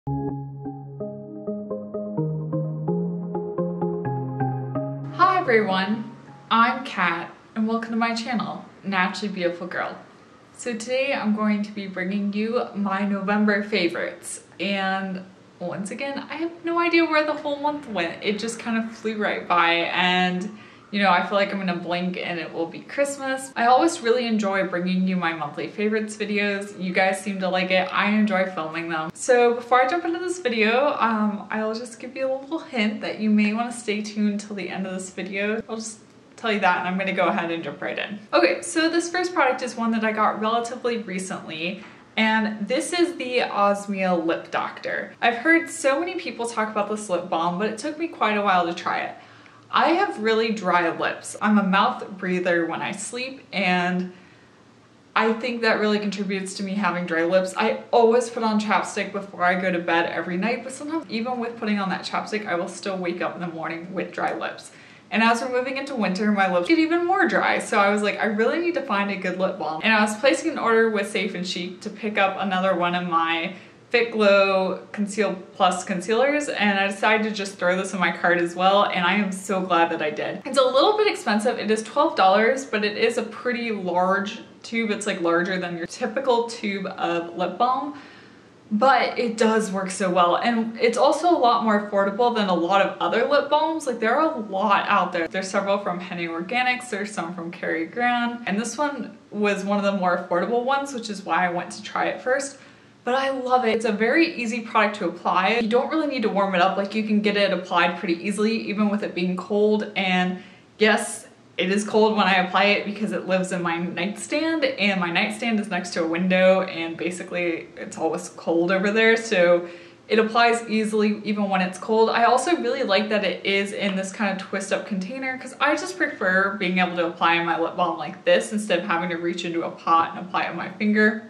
Hi everyone, I'm Kat and welcome to my channel, Naturally Beautiful Girl. So today I'm going to be bringing you my November favorites, and once again I have no idea where the whole month went. It just kind of flew right by, and you know, I feel like I'm gonna blink and it will be Christmas. I always really enjoy bringing you my monthly favorites videos. You guys seem to like it. I enjoy filming them. So before I jump into this video, I'll just give you a little hint that you may want to stay tuned till the end of this video. I'll just tell you that, and I'm gonna go ahead and jump right in. Okay, so this first product is one that I got relatively recently, and this is the Osmia Lip Doctor. I've heard so many people talk about this lip balm, but it took me quite a while to try it. I have really dry lips. I'm a mouth breather when I sleep, and I think that really contributes to me having dry lips. I always put on chapstick before I go to bed every night, but sometimes even with putting on that chapstick, I will still wake up in the morning with dry lips. And as we're moving into winter, my lips get even more dry. So I was like, I really need to find a good lip balm. And I was placing an order with Safe and Chic to pick up another one of my Fit Glow Conceal Plus concealers, and I decided to just throw this in my cart as well, and I am so glad that I did. It's a little bit expensive. It is $12, but it is a pretty large tube. It's like larger than your typical tube of lip balm, but it does work so well, and it's also a lot more affordable than a lot of other lip balms. Like, there are a lot out there. There's several from Henny Organics, there's some from Cary Grant, and this one was one of the more affordable ones, which is why I went to try it first. But I love it. It's a very easy product to apply. You don't really need to warm it up. Like, you can get it applied pretty easily, even with it being cold. And yes, it is cold when I apply it because it lives in my nightstand, and my nightstand is next to a window, and basically it's always cold over there. So it applies easily even when it's cold. I also really like that it is in this kind of twist up container, because I just prefer being able to apply my lip balm like this instead of having to reach into a pot and apply it with my finger.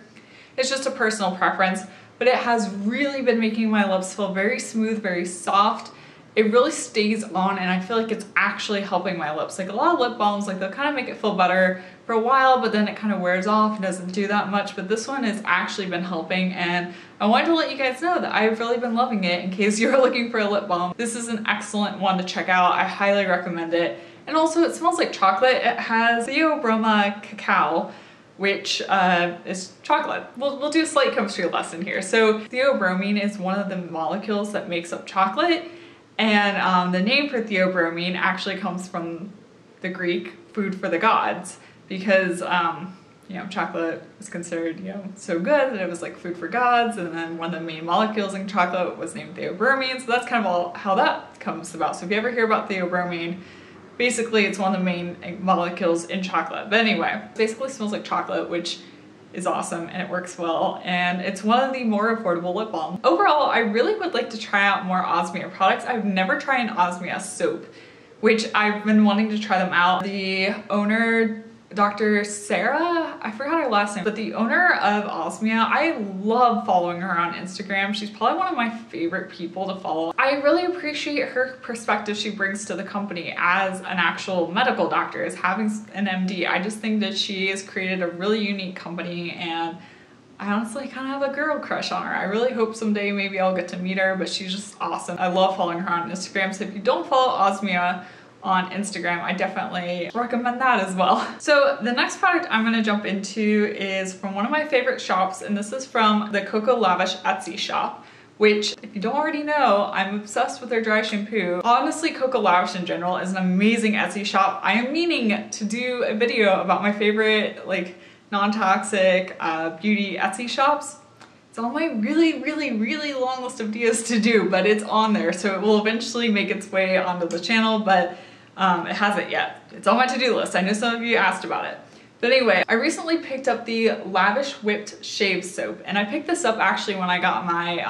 It's just a personal preference, but it has really been making my lips feel very smooth, very soft. It really stays on, and I feel like it's actually helping my lips. Like, a lot of lip balms, like, they'll kind of make it feel better for a while, but then it kind of wears off and doesn't do that much. But this one has actually been helping, and I wanted to let you guys know that I've really been loving it in case you're looking for a lip balm. This is an excellent one to check out. I highly recommend it. And also, it smells like chocolate. It has theobroma cacao, which is chocolate. We'll do a slight chemistry lesson here. So theobromine is one of the molecules that makes up chocolate, and the name for theobromine actually comes from the Greek food for the gods, because you know, chocolate is considered, you know, so good that it was like food for gods, and then one of the main molecules in chocolate was named theobromine, so that's kind of all how that comes about. So if you ever hear about theobromine, basically it's one of the main molecules in chocolate. But anyway, it basically smells like chocolate, which is awesome, and it works well, and it's one of the more affordable lip balms. Overall, I really would like to try out more Osmia products. I've never tried an Osmia soap, which I've been wanting to try them out. The owner, Dr. Sarah, I forgot her last name, but the owner of Osmia, I love following her on Instagram. She's probably one of my favorite people to follow. I really appreciate her perspective she brings to the company as an actual medical doctor, as having an MD. I just think that she has created a really unique company, and I honestly kind of have a girl crush on her. I really hope someday maybe I'll get to meet her, but she's just awesome. I love following her on Instagram, so if you don't follow Osmia on Instagram, I definitely recommend that as well. So the next product I'm gonna jump into is from one of my favorite shops, and this is from the Coco Lavish Etsy shop, which, if you don't already know, I'm obsessed with their dry shampoo. Honestly, Coco Lavish in general is an amazing Etsy shop. I am meaning to do a video about my favorite, like, non-toxic beauty Etsy shops. It's on my really long list of videos to do, but it's on there, so it will eventually make its way onto the channel, but it hasn't yet. It's on my to-do list. I know some of you asked about it. But anyway, I recently picked up the Lavish Whipped Shave Soap, and I picked this up actually when I got my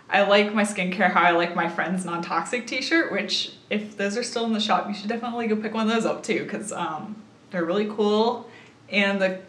I like my skincare how I like my friends non-toxic t-shirt, which, if those are still in the shop, you should definitely go pick one of those up too, because they're really cool, and the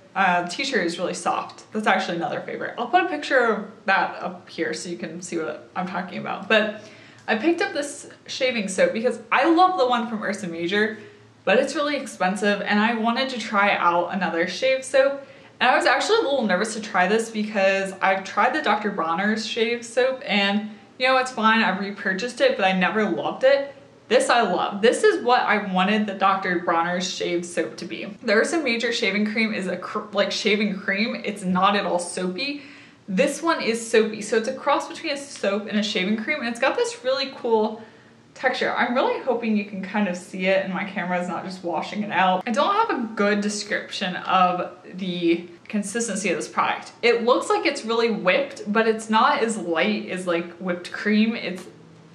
t-shirt is really soft. That's actually another favorite. I'll put a picture of that up here so you can see what I'm talking about. But I picked up this shaving soap because I love the one from Ursa Major, but it's really expensive, and I wanted to try out another shave soap. And I was actually a little nervous to try this because I've tried the Dr. Bronner's shave soap and you know, it's fine, I've repurchased it, but I never loved it. This I love. This is what I wanted the Dr. Bronner's shave soap to be. The Ursa Major shaving cream is like shaving cream. It's not at all soapy. This one is soapy, so it's a cross between a soap and a shaving cream, and it's got this really cool texture. I'm really hoping you can kind of see it and my camera is not just washing it out. I don't have a good description of the consistency of this product. It looks like it's really whipped, but it's not as light as like whipped cream. It's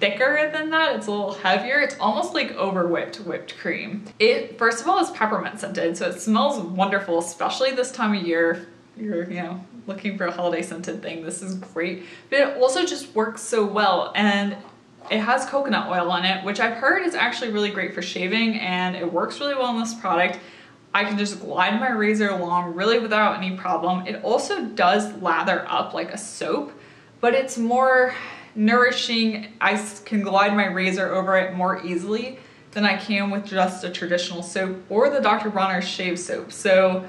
thicker than that. It's a little heavier. It's almost like over whipped cream. It, first of all, is peppermint scented, so it smells wonderful, especially this time of year. You're, you know, looking for a holiday scented thing. This is great, but it also just works so well. And it has coconut oil in it, which I've heard is actually really great for shaving, and it works really well in this product. I can just glide my razor along really without any problem. It also does lather up like a soap, but it's more nourishing. I can glide my razor over it more easily than I can with just a traditional soap or the Dr. Bronner's shave soap. So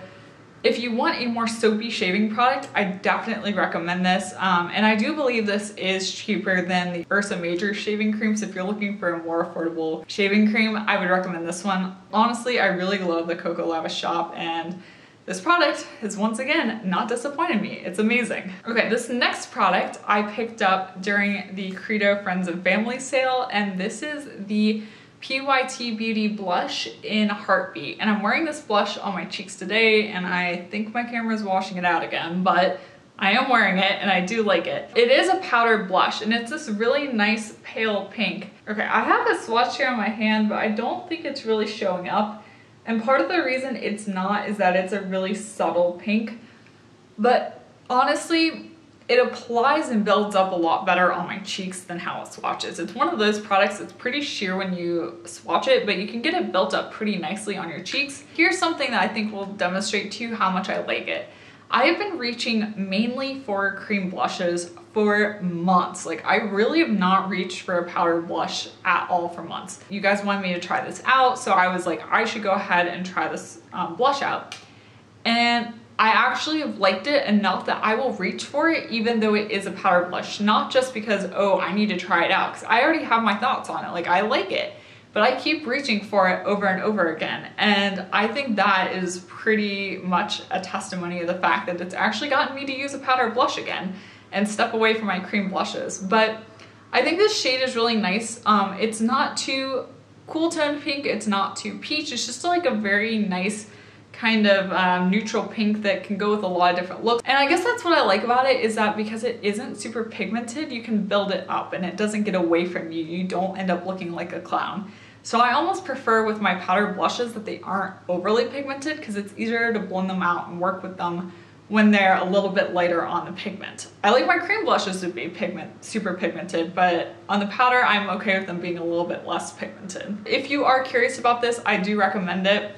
if you want a more soapy shaving product, I definitely recommend this. And I do believe this is cheaper than the Ursa Major shaving cream. So if you're looking for a more affordable shaving cream, I would recommend this one. Honestly, I really love the Cocoa Lavish shop, and this product has once again not disappointed me. It's amazing. Okay, this next product I picked up during the Credo Friends and Family sale, and this is the PYT Beauty blush in Heartbeat. And I'm wearing this blush on my cheeks today, and I think my camera is washing it out again, but I am wearing it and I do like it. It is a powdered blush and it's this really nice pale pink. Okay, I have a swatch here on my hand, but I don't think it's really showing up. And part of the reason it's not is that it's a really subtle pink, but honestly, it applies and builds up a lot better on my cheeks than how it swatches. It's one of those products that's pretty sheer when you swatch it, but you can get it built up pretty nicely on your cheeks. Here's something that I think will demonstrate to you how much I like it. I have been reaching mainly for cream blushes for months. Like, I really have not reached for a powder blush at all for months. You guys wanted me to try this out, so I was like, I should go ahead and try this blush out. And I actually have liked it enough that I will reach for it even though it is a powder blush. Not just because, oh, I need to try it out, because I already have my thoughts on it. Like, I like it, but I keep reaching for it over and over again. And I think that is pretty much a testimony of the fact that it's actually gotten me to use a powder blush again and step away from my cream blushes. But I think this shade is really nice. It's not too cool toned pink, it's not too peach, it's just like a very nice kind of neutral pink that can go with a lot of different looks. And I guess that's what I like about it, is that because it isn't super pigmented, you can build it up and it doesn't get away from you. You don't end up looking like a clown. So I almost prefer with my powder blushes that they aren't overly pigmented, because it's easier to blend them out and work with them when they're a little bit lighter on the pigment. I like my cream blushes to be super pigmented, but on the powder, I'm okay with them being a little bit less pigmented. If you are curious about this, I do recommend it.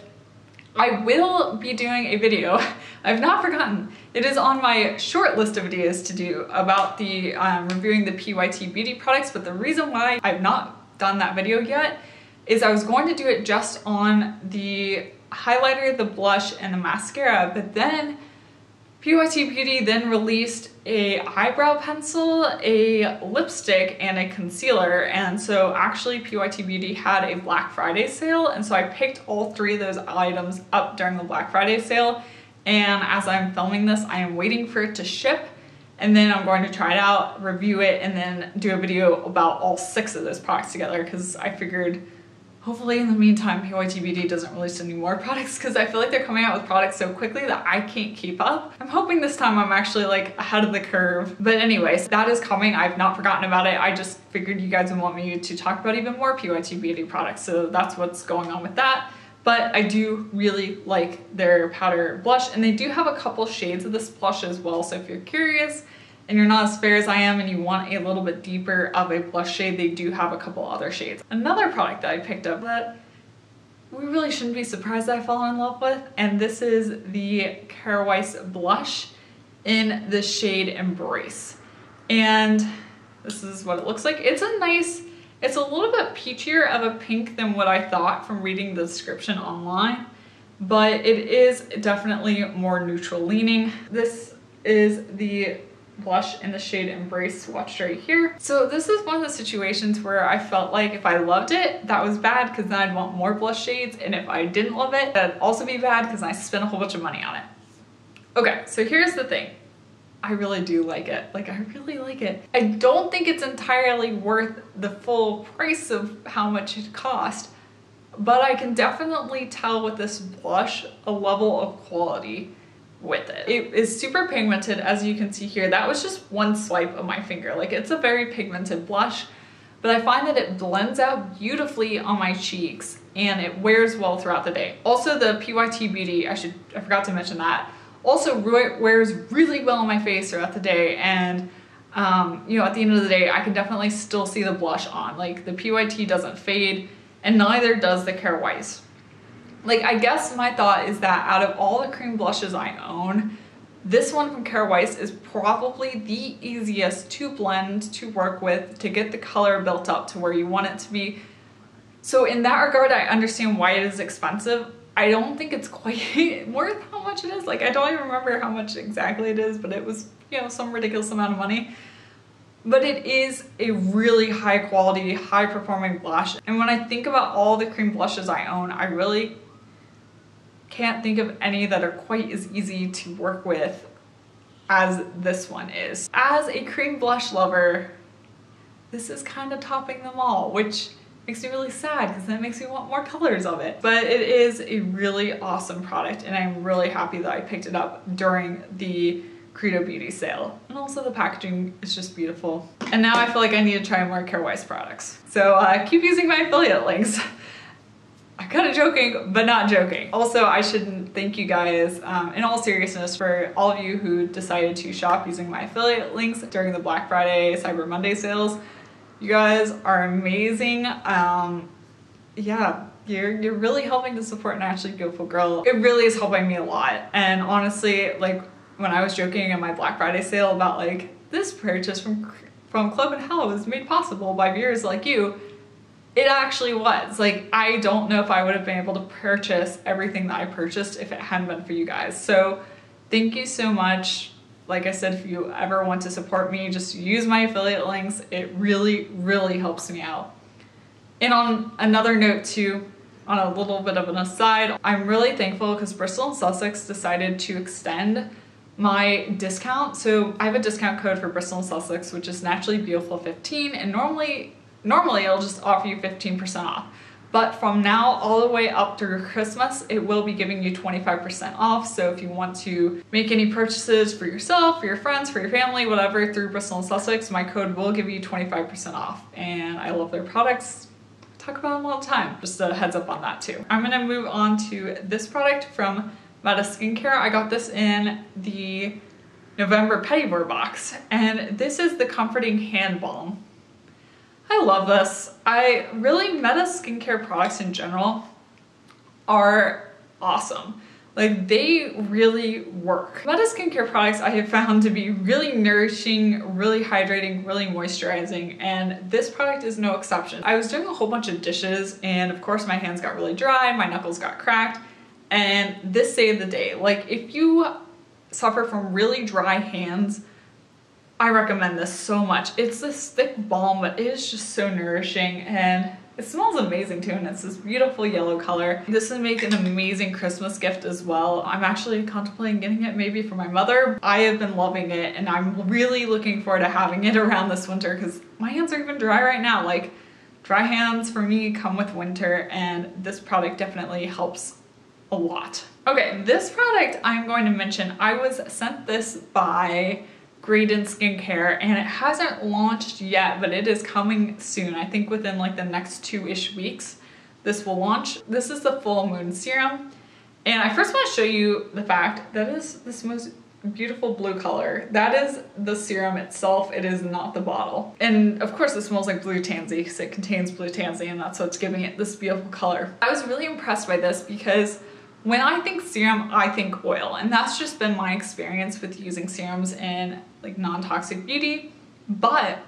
I will be doing a video, I've not forgotten, it is on my short list of videos to do about the reviewing the PYT beauty products, but the reason why I've not done that video yet is I was going to do it just on the highlighter, the blush, and the mascara, but then PYT Beauty then released a eyebrow pencil, a lipstick, and a concealer. And so actually PYT Beauty had a Black Friday sale. And so I picked all three of those items up during the Black Friday sale. And as I'm filming this, I am waiting for it to ship. And then I'm going to try it out, review it, and then do a video about all 6 of those products together, because I figured hopefully in the meantime, PYT Beauty doesn't release any more products, because I feel like they're coming out with products so quickly that I can't keep up. I'm hoping this time I'm actually like ahead of the curve. But anyways, that is coming. I've not forgotten about it. I just figured you guys would want me to talk about even more PYT Beauty products. So that's what's going on with that. But I do really like their powder blush, and they do have a couple shades of this blush as well. So if you're curious and you're not as fair as I am and you want a little bit deeper of a blush shade, they do have a couple other shades. Another product that I picked up that we really shouldn't be surprised that I fall in love with, and this is the Kara Weiss blush in the shade Embrace. And this is what it looks like. It's a nice, it's a little bit peachier of a pink than what I thought from reading the description online, but it is definitely more neutral leaning. This is the blush in the shade Embrace, swatched right here. So this is one of the situations where I felt like if I loved it, that was bad because then I'd want more blush shades, and if I didn't love it, that'd also be bad because I spent a whole bunch of money on it. Okay, so here's the thing. I really do like it. Like, I really like it. I don't think it's entirely worth the full price of how much it cost, but I can definitely tell with this blush a level of quality with it. It is super pigmented, as you can see here. That was just one swipe of my finger. Like, it's a very pigmented blush, but I find that it blends out beautifully on my cheeks and it wears well throughout the day. Also, the PYT Beauty, I forgot to mention that, also wears really well on my face throughout the day, and you know, at the end of the day, I can definitely still see the blush on. Like, the PYT doesn't fade, and neither does the Kara Weiss. Like, I guess my thought is that out of all the cream blushes I own, this one from Kara Weiss is probably the easiest to blend, to work with, to get the color built up to where you want it to be. So in that regard, I understand why it is expensive. I don't think it's quite worth how much it is. Like, I don't even remember how much exactly it is, but it was, you know, some ridiculous amount of money. But it is a really high quality, high performing blush. And when I think about all the cream blushes I own, I really can't think of any that are quite as easy to work with as this one is. As a cream blush lover, this is kind of topping them all, which makes me really sad because then it makes me want more colors of it. But it is a really awesome product, and I'm really happy that I picked it up during the Credo Beauty sale. And also the packaging is just beautiful. And now I feel like I need to try more Kara Weiss products. So keep using my affiliate links. I'm kind of joking, but not joking. Also, I should thank you guys in all seriousness for all of you who decided to shop using my affiliate links during the Black Friday, Cyber Monday sales. You guys are amazing. Yeah, you're really helping to support Naturally Beautiful Girl. It really is helping me a lot. And honestly, like, when I was joking in my Black Friday sale about like, this purchase from Club and Hell was made possible by viewers like you, it actually was. Like, I don't know if I would have been able to purchase everything that I purchased if it hadn't been for you guys. So thank you so much. Like I said, if you ever want to support me, just use my affiliate links. It really, really helps me out. And on another note too, on a little bit of an aside, I'm really thankful because Bristol & Sussex decided to extend my discount. So I have a discount code for Bristol & Sussex, which is naturallybeautiful15, and normally it'll just offer you 15% off. But from now all the way up through Christmas, it will be giving you 25% off. So if you want to make any purchases for yourself, for your friends, for your family, whatever, through Bristol & Sussex, my code will give you 25% off. And I love their products. I talk about them all the time. Just a heads up on that too. I'm gonna move on to this product from Ebates Skincare. I got this in the November Petitboard box, and this is the Comforting Hand Balm. I love this. Ebates skincare products in general are awesome. Like, they really work. Ebates skincare products I have found to be really nourishing, really hydrating, really moisturizing, and this product is no exception. I was doing a whole bunch of dishes, and of course my hands got really dry, my knuckles got cracked, and this saved the day. Like, if you suffer from really dry hands, I recommend this so much. It's this thick balm, but it is just so nourishing, and it smells amazing too, and it's this beautiful yellow color. This would make an amazing Christmas gift as well. I'm actually contemplating getting it maybe for my mother. I have been loving it, and I'm really looking forward to having it around this winter because my hands are even dry right now. Like, dry hands for me come with winter, and this product definitely helps a lot. Okay, this product I'm going to mention, I was sent this by Graydon Skincare, and it hasn't launched yet, but it is coming soon. I think within like the next 2-ish weeks this will launch. This is the Full Moon Serum, and I first want to show you the fact that is this most beautiful blue color. That is the serum itself. It is not the bottle. And of course it smells like blue tansy because it contains blue tansy, and that's what's giving it this beautiful color. I was really impressed by this because when I think serum, I think oil, and that's just been my experience with using serums in like non-toxic beauty. But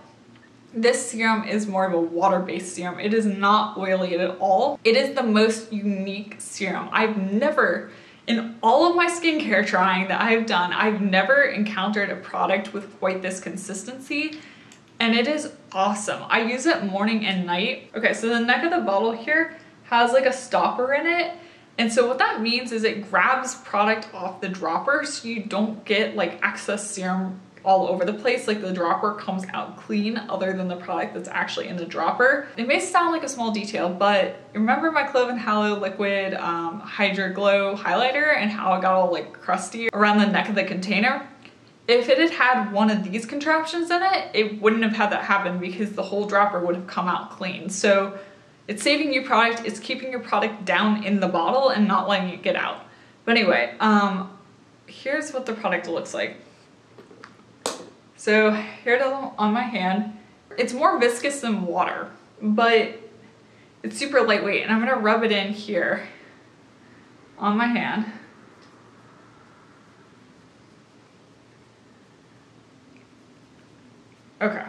This serum is more of a water-based serum. It is not oily at all. It is the most unique serum. I've never, in all of my skincare trying that I've done, I've never encountered a product with quite this consistency, and it is awesome. I use it morning and night. Okay, so the neck of the bottle here has like a stopper in it, and so what that means is it grabs product off the dropper so you don't get like excess serum all over the place. Like the dropper comes out clean other than the product that's actually in the dropper. It may sound like a small detail, but remember my Clove and Hallow Liquid Hydra Glow highlighter and how it got all like crusty around the neck of the container? If it had had one of these contraptions in it, it wouldn't have had that happen because the whole dropper would have come out clean. So it's saving you product, it's keeping your product down in the bottle and not letting it get out. But anyway, here's what the product looks like. So here it is on my hand. It's more viscous than water, but it's super lightweight, and I'm gonna rub it in here on my hand. Okay,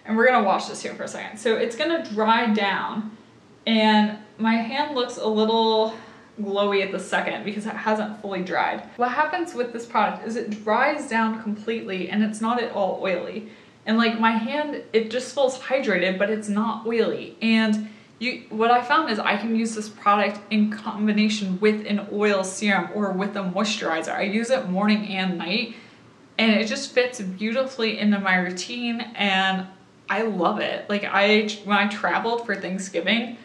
and we're gonna wash this here for a second. So it's gonna dry down, and my hand looks a little glowy at the second because it hasn't fully dried. What happens with this product is it dries down completely and it's not at all oily. And like my hand, it just feels hydrated, but it's not oily. And what I found is I can use this product in combination with an oil serum or with a moisturizer. I use it morning and night, and it just fits beautifully into my routine, and I love it. Like when I traveled for Thanksgiving,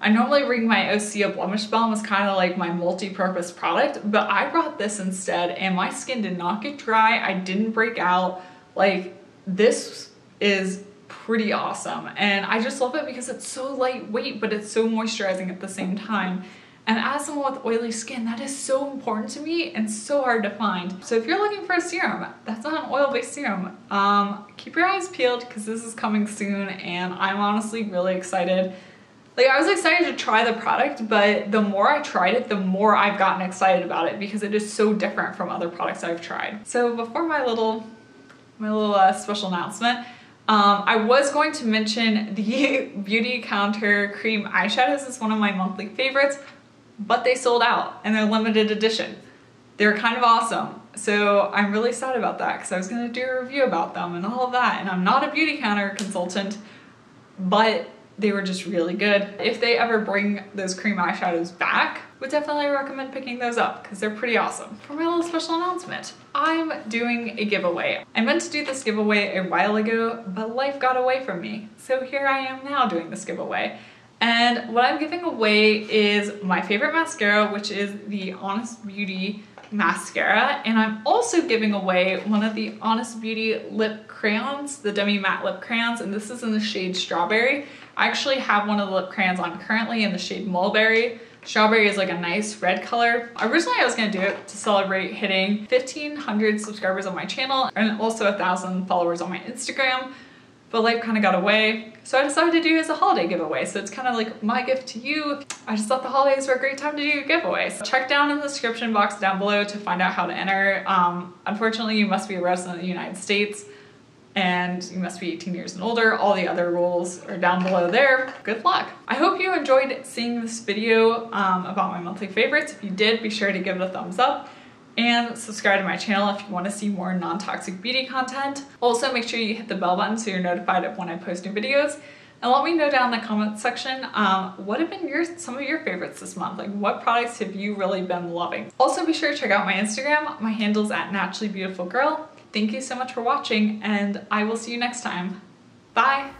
I normally bring my Osea Blemish Balm as kind of like my multi-purpose product, but I brought this instead, and my skin did not get dry. I didn't break out. Like, this is pretty awesome, and I just love it because it's so lightweight, but it's so moisturizing at the same time. And as someone with oily skin, that is so important to me and so hard to find. So if you're looking for a serum that's not an oil-based serum, keep your eyes peeled because this is coming soon, and I'm honestly really excited. Like, I was excited to try the product, but the more I tried it, the more I've gotten excited about it because it is so different from other products I've tried. So before my little special announcement, I was going to mention the Beauty Counter Cream Eyeshadows is one of my monthly favorites, but they sold out and they're limited edition. They're kind of awesome. So I'm really sad about that because I was gonna do a review about them and all of that, and I'm not a beauty counter consultant, but they were just really good. If they ever bring those cream eyeshadows back, would definitely recommend picking those up because they're pretty awesome. For my little special announcement, I'm doing a giveaway. I meant to do this giveaway a while ago, but life got away from me. So here I am now doing this giveaway. And what I'm giving away is my favorite mascara, which is the Honest Beauty mascara. And I'm also giving away one of the Honest Beauty lip crayons, the Demi Matte lip crayons, and this is in the shade Strawberry. I actually have one of the lip crayons on currently in the shade Mulberry. Strawberry is like a nice red color. Originally I was gonna do it to celebrate hitting 1,500 subscribers on my channel and also 1,000 followers on my Instagram, but life kind of got away. So I decided to do it as a holiday giveaway. So it's kind of like my gift to you. I just thought the holidays were a great time to do giveaways. Check down in the description box down below to find out how to enter. Unfortunately, you must be a resident of the United States and you must be 18 years and older. All the other rules are down below there. Good luck. I hope you enjoyed seeing this video about my monthly favorites. If you did, be sure to give it a thumbs up and subscribe to my channel if you want to see more non-toxic beauty content. Also, make sure you hit the bell button so you're notified of when I post new videos. And let me know down in the comment section, what have been some of your favorites this month? Like, what products have you really been loving? Also, be sure to check out my Instagram. My handle's at naturallybeautifulgirl. Thank you so much for watching, and I will see you next time. Bye!